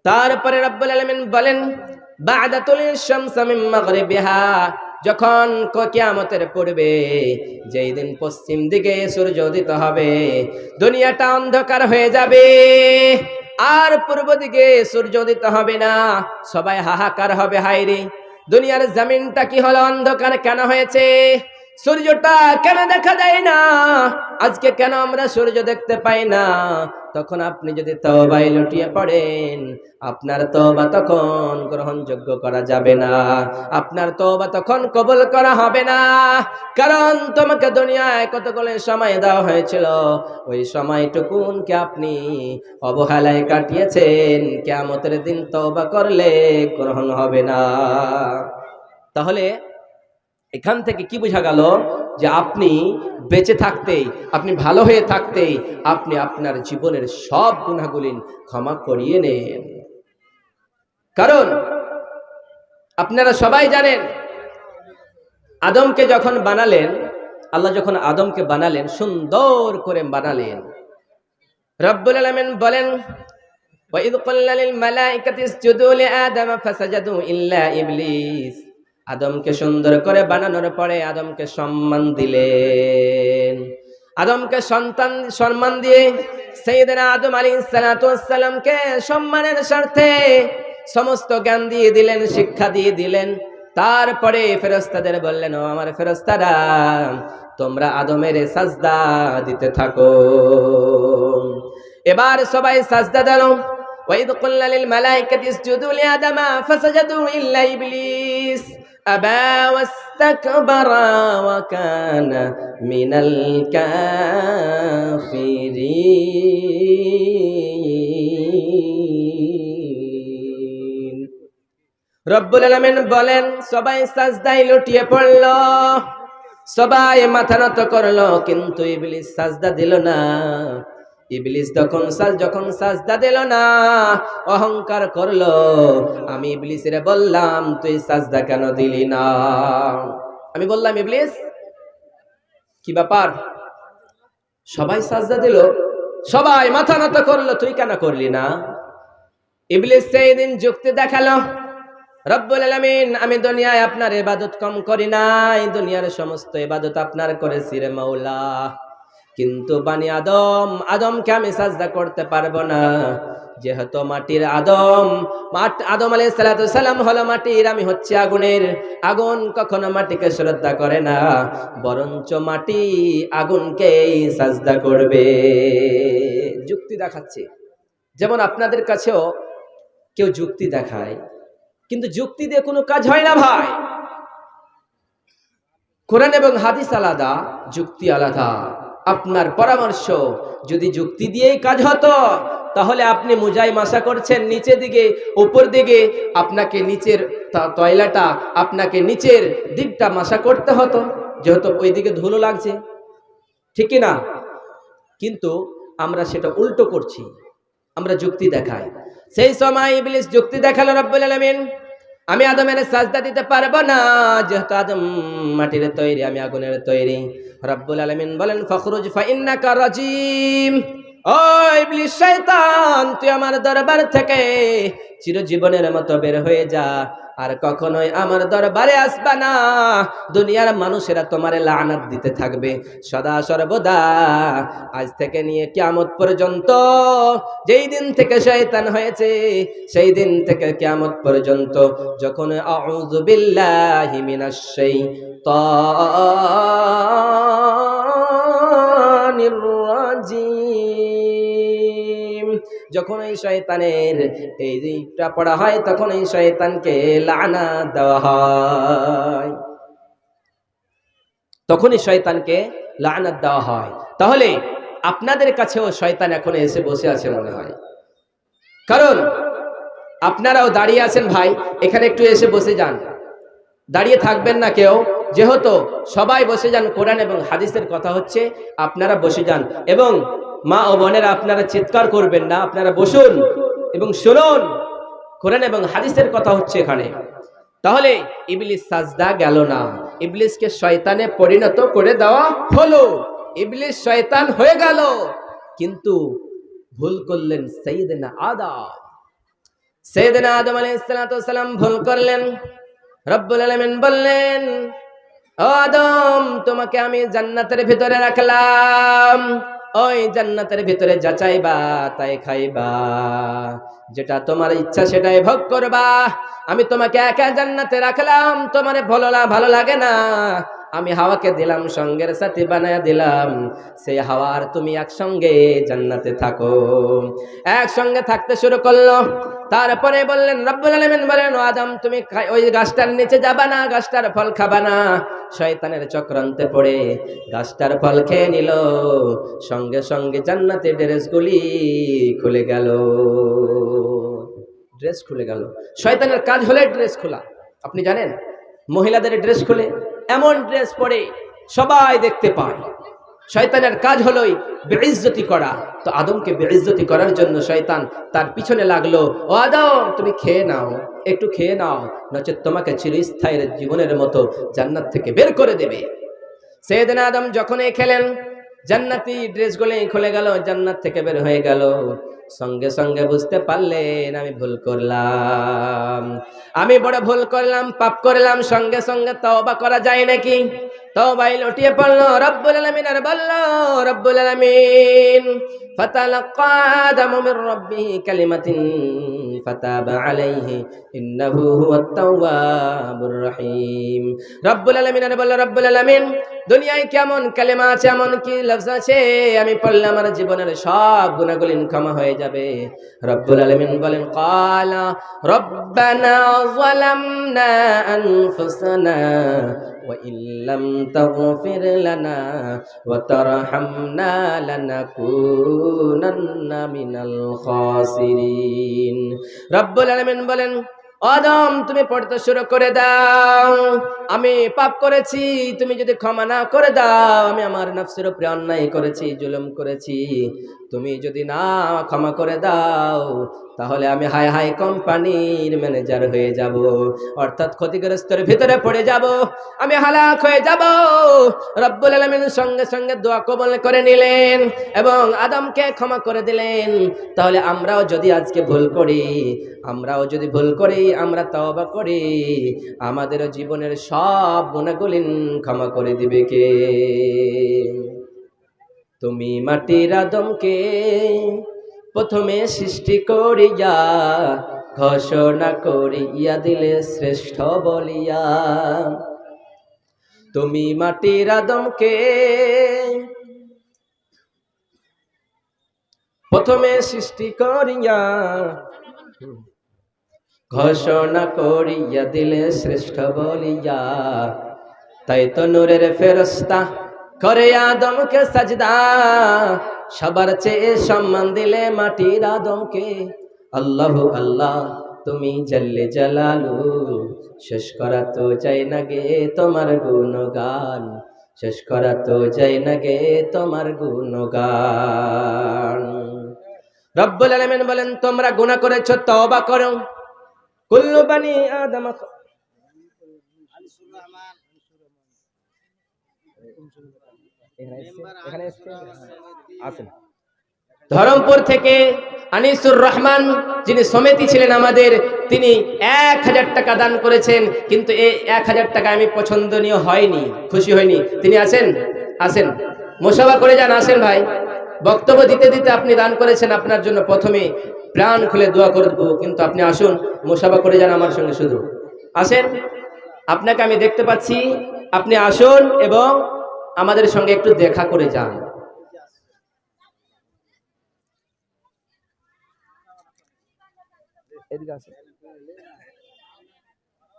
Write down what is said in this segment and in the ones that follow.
তারপরে রব্বুল আলামিন বলেন বা'দা তুলিশ শামস মিন মাগরিবিহা, যখন কিয়ামতের পূর্বে যেই দিন পশ্চিম দিকে সূর্য উদিত হবে, দুনিয়াটা অন্ধকার হয়ে যাবে আর পূর্ব দিকে সূর্য উদিত হবে না। সবাই হাহাকার হবে, হায়রে দুনিয়ার জমিনটা কি হলো, অন্ধকার কেন হয়েছে, সূর্যটা কেন দেখা যায় না, আজকে কেন আমরা সূর্য দেখতে পাই না। তখন আপনি যদি তওবায় লুটিয়ে পড়েন, আপনার তওবা তখন গ্রহণযোগ্য করা যাবে না, আপনার তওবা তখন কবুল করা হবে না। কারণ তোমাকে দুনিয়ায় কতগুলো সময় দেওয়া হয়েছিল, ওই সময়টুকুনকে আপনি অবহেলায় কাটিয়েছেন। কিয়ামতের দিন তওবা করলে গ্রহণ হবে না। তাহলে এখান থেকে কি বোঝা গেল, যে আপনি বেঁচে থাকতেই, আপনি ভালো হয়ে থাকতেই আপনি আপনার জীবনের সব গুনাহগুলি ক্ষমা করিয়ে নেন। কারণ আপনারা সবাই জানেন, আদমকে যখন বানালেন, আল্লাহ যখন আদমকে বানালেন, সুন্দর করে বানালেন। রব্বুল আলামিন বলেন ওয়াইদ ক্বাল্লা লিল মালাইকাতি ইসজুদু লিআদম ফাসাজাদু ইল্লা ইবলিস। আদমকে সুন্দর করে বানানোর পরে আদমকে সম্মান দিলেন, আদমকে সম্মান দিয়ে সাইয়েদনা আদম আলাইহিস সালাতু ওয়াস সালামকে সম্মানের স্বার্থে সমস্ত জ্ঞান দিয়ে দিলেন, শিক্ষা দিয়ে দিলেন। তারপরে ফেরেশতাদের বললেন, ও আমার ফেরেশতারা, তোমরা আদমের সাজদা দিতে থাকো। এবার সবাই সাজদা দিল। ওয়াইদ ক্বাল্লা লিল মালাইকাতি ইসজুদু লিআদম ফাসাজাদু ইল্লা ইবলিস আবা ওয়াস্তাকবারা ওয়া কানা মিনাল কাফিরিন। রব্বুল আলামিন বলেন, সবাই সাজদায় লুটিয়ে পড়ল, সবাই মাথা নত করলো, কিন্তু ইবলিস সাজদা দিল না। ইবলিস যখন সাজদা দিল না, অহংকার করলো। আমি ইবলিসের বললাম, তুই সাজদা কেন দিলি না? আমি বললাম, ইবলিস কি ব্যাপার, সবাই সাজদা দিল, সবাই মাথা নত করলো, তুই কেন করলি না? ইবলিস সেই দিন যুক্তি দেখালো, রব্বুল আলামিন, আমি দুনিয়ায় আপনার ইবাদত কম করি নাই, দুনিয়ার সমস্ত ইবাদত আপনার করেছি রে মাওলা। কিন্তু বানি আদমকে আমি সাজদা করতে পারবো না, যেহেতু মাটির আদম আলাইহিস সালাতু সালাম হলো মাটির, আমি হচ্ছে আগুনের। আগুন কখনো মাটিকে শ্রদ্ধা করে না, বরঞ্চ মাটি আগুনকেই সাজদা করবে। যুক্তি দেখাচ্ছে, যেমন আপনাদের কাছেও কেউ যুক্তি দেখায়, কিন্তু যুক্তি দিয়ে কোনো কাজ হয় না ভাই। কোরআন এবং হাদিস আলাদা, যুক্তি আলাদা। আপনার পরামর্শ যদি যুক্তি দিয়েই কাজ হতো, তাহলে আপনি মুজাই মাসা করছেন নিচে দিকে, উপর দিকে আপনাকে নিচের টয়লেটটা, আপনাকে নিচের দিকটা মাসা করতে হতো, যেহেতু ওই দিকে ধুলো লাগছে, ঠিক কি না? কিন্তু আমরা সেটা উল্টো করছি, আমরা যুক্তি দেখাই। সেই সময় ইবলিস যুক্তি দেখালো, রব্বুল আলামিন, আমি আদমের সাজদা দিতে পারবো না, যেহেতু আদম মাটির তৈরি, আমি আগুনের তৈরি। রব্বুল আলামিন বলেন, ফখরুজ ফাইন্নাকা রাজিম। ও ইবলিস শয়তান, তুই আমার দরবার থেকে চিরজীবনের মতো বের হয়ে যা, আর কখনোই আমার দরবারে আসবা না। দুনিয়ার মানুষেরা তোমারে লানাত দিতে থাকবে সদা সর্বদা, আজ থেকে নিয়ে কিয়ামত পর্যন্ত। যেই দিন থেকে শয়তান হয়েছে, সেই দিন থেকে কিয়ামত পর্যন্ত, যখন আউযু বিল্লাহি মিনাশ শাইতানির রাজিম, যখন এই শয়তানের এই দিকটা পড়া হয়, তখন এই শয়তানকে লানাত দেওয়া হয়, তখনই শয়তানকে লানাত দেওয়া হয়। তাহলে আপনাদের কাছেও শয়তান এখন এসে বসে আছে মনে হয়, কারণ আপনারাও দাঁড়িয়ে আছেন ভাই, এখানে একটু এসে বসে যান, দাঁড়িয়ে থাকবেন না কেউ, যেহেতু সবাই বসে যান, কোরআন এবং হাদিসের কথা হচ্ছে, আপনারা বসে যান। এবং মা ও বোনেরা, আপনারা চিৎকার করবেন না, আপনারা বসুন এবং শুনুন, কোরআন এবং হাদিসের কথা হচ্ছে এখানে। তাহলে ইবলিস সাজদা গেল না, ইবলিসকে শয়তানে পরিণত করে দেওয়া হলো, ইবলিস শয়তান হয়ে গেল, কিন্তু ভুল করলেন সাইয়েদনা আদম। সাইয়েদনা আদম আলাইহিস সালাম ভুল করলেন। রব্বুল আলামিন বললেন, ও আদম, তোমাকে আমি জান্নাতের ভিতরে রাখলাম, ওই জান্নাতের ভিতরে যা চাইবা তাই খাইবা, যেটা তোমার ইচ্ছা সেটাই ভোগ করবা। আমি তোমাকে একা জান্নাতে রাখলাম, তোমার ভালো লাগে না, আমি হাওয়াকে দিলাম, সঙ্গের সাথী বানায়া দিলাম, সেই হাওয়ার তুমি একসঙ্গে জান্নাতে থাকো। একসঙ্গে থাকতে শুরু করলো। তারপরে বললেন, রব্বুল আলামিন বলেন, ও আদম, তুমি ওই গাছটার নিচে যাবা না, গাছটার ফল খাবা না। শয়তানের চক্রান্তে পড়ে গাছটার ফল খেয়ে নিল, সঙ্গে সঙ্গে জান্নাতের ড্রেসগুলি খুলে গেল। ড্রেস খুলে গেল। শয়তানের কাজ হলে ড্রেস খোলা। আপনি জানেন, মহিলাদের ড্রেস খুলে এমন ড্রেস পরে সবাই দেখতে পায়। শয়তানের কাজ হলোই বেইজ্জতি করা। তো আদমকে বেইজ্জতি করার জন্য শয়তান তার পিছনে লাগলো, ও আদম, তুমি খেয়ে নাও, একটু খেয়ে নাও, নচেত তোমাকে চিরস্থায়ী জীবনের মতো জান্নাত থেকে বের করে দেবে। সাইয়েদনা আদম যখনই খেলেন, জান্নাতি ড্রেসগুলো খুলে গেল, জান্নাত থেকে বের হয়ে গেল। সঙ্গে সঙ্গে বুঝতে পারলেন, আমি ভুল করলাম, আমি বড় ভুল করলাম, পাপ করলাম। সঙ্গে সঙ্গে তওবা করা যায় নাকি? তওবায় লুটিয়ে পড়লো। রব্বুল আলামিন আর বলল, রব্বুল আলামিন ফাতালাক্কা আদামু মির রাব্বিহি কালিমাতিন ফাতাবা আলাইহি ইন্নাহু হুয়াত তাওয়াবুর রহিম। রব্বুল আলামিন আর বলল, রব্বুল আলামিন, দুনিয়ায় কেমন কালেমা আছে, এমন কি লফজ আছে, আমি পড়লে আমার জীবনের সব গুনাহগুলি ক্ষমা হয়ে যাবে। রব্বুল আলামিন বলেন, ক্বালা রব্বানা যালামনা আনফুসানা ওয়া ইল্লাম তাগফির লানা ওয়া তারহামনা লানাকুনান্না মিনাল খাসিরিন। রব্বুল আলামিন বলেন, আদম, তুমি পড়তে শুরু করে দাও, আমি পাপ করেছি, তুমি যদি ক্ষমা না করে দাও, আমি আমার নফসের উপরে অন্যায় করেছি, জুলুম করেছি, তুমি যদি না ক্ষমা করে দাও, তাহলে আমি হাই হাই কোম্পানির ম্যানেজার হয়ে যাব, অর্থাৎ ক্ষতিগ্রস্তের ভিতরে পড়ে যাব, আমি হালাক হয়ে যাব। রব্বুল আলামিন সঙ্গে সঙ্গে দোয়া কবুল করে নিলেন এবং আদমকে ক্ষমা করে দিলেন। তাহলে আমরাও যদি আজকে ভুল করি, আমরা তওবা করি, আমাদের জীবনের সব গুনাহগুলি ক্ষমা করে দিবে কে? তুমি মাটির আদমকে প্রথমে সৃষ্টি করিয়া ঘোষণা করিয়া দিলে শ্রেষ্ঠ বলিয়া। তুমি মাটির আদমকে প্রথমে সৃষ্টি করিয়া ঘোষণা করিয়া দিলে শ্রেষ্ঠ বলিয়া। তাই তো নূরের ফেরেশতা করে আদমকে সাজদা, সবার চেয়ে সম্মান দিলে মাটির আদমকে। আল্লাহু আল্লাহ, তুমি জাল্লে জালালু, শেষ করা তো যায় না গে তোমার গুণগান, শেষ করা তো যায় না গে তোমার গুণগান। রব্বুল আলামিন বলেন, তোমরা গুনাহ করেছো, তওবা করো। কুল্লু বানি আদম ধরমপুর থেকে আনিসুর রহমান, যিনি সমিতি ছিলেন আমাদের, তিনি 1000 টাকা দান করেছেন, কিন্তু এই 1000 টাকা আমি পছন্দনীয় হয়নি, খুশি হয়নি। তিনি আসেন মুসাফা করে যান, আসেন ভাই। বক্তব্য দিতে দিতে আপনি দান করেছেন, আপনার জন্য প্রথমে প্রাণ খুলে দোয়া করে দেবো, কিন্তু আপনি আসুন, মুসাফা করে যান আমার সঙ্গে। শুধু আসেন, আপনাকে আমি দেখতে পাচ্ছি, আপনি আসুন এবং আমাদের সঙ্গে একটু দেখা করে যান। ইনশাআল্লাহ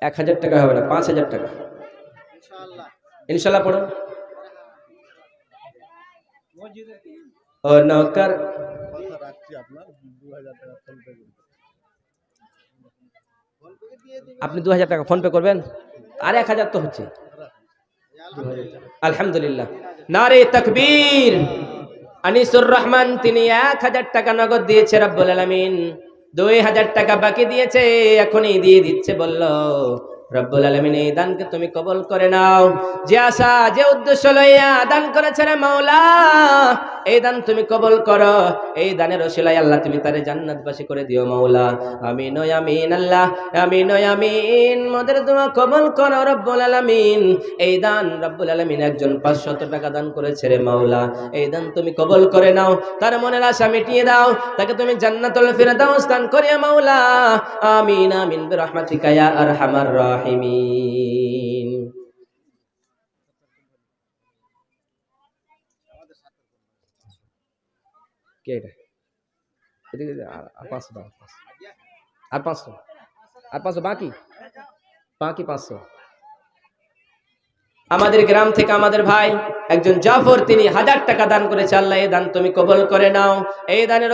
1000 টাকা হবে না, 5000 টাকা ইনশাআল্লাহ পড়ুন। ও নৌকার আপনি 2000 টাকা ফোন পে করবেন, আর 1000 তো হচ্ছে। আলহামদুলিল্লাহ, নারে তাকবীর। আনিসুর রহমান তিনি 1000 টাকা নগদ দিয়েছে, রব্বুল আলামিন 2000 টাকা বাকি দিয়েছে, এখনই দিয়ে দিচ্ছে বলল। রব্বুল আলামিন এই দানকে তুমি কবুল করে নাও। যে আশা যে উদ্দেশ্য লইয়া দান করেছে রে মাওলা, এই দান তুমি কবুল করো। এই দানের ওসিলায় আল্লাহ তুমি তারে জান্নাতবাসী করে দিও মাওলা। আমিন ও আমিন আল্লাহ, আমিন ও আমিন। মোদের দোয়া কবুল করো রব্বুল আলামিন। এই দান রব্বুল আলামিন একজন 500 টাকা দান করেছে রে মাওলা, এই দান তুমি কবুল করে নাও। তার মনের আশা মিটিয়ে দাও, তাকে তুমি জান্নাতুল ফিরদাউস দান করিয়া মাওলা। আমিন আমিন বিরহমাতিকা ইয়া আরহামার রাহিমিন। কে এটা? এদিকে আর 500 দাও, আর 500, আর 500 বাকি, বাকি 500। আমাদের গ্রাম থেকে আমাদের ভাই একজন জাফর, তিনি 1000 টাকা দান করেছে। আল্লাহ এই দান তুমি কবুল করে নাও। এই দানের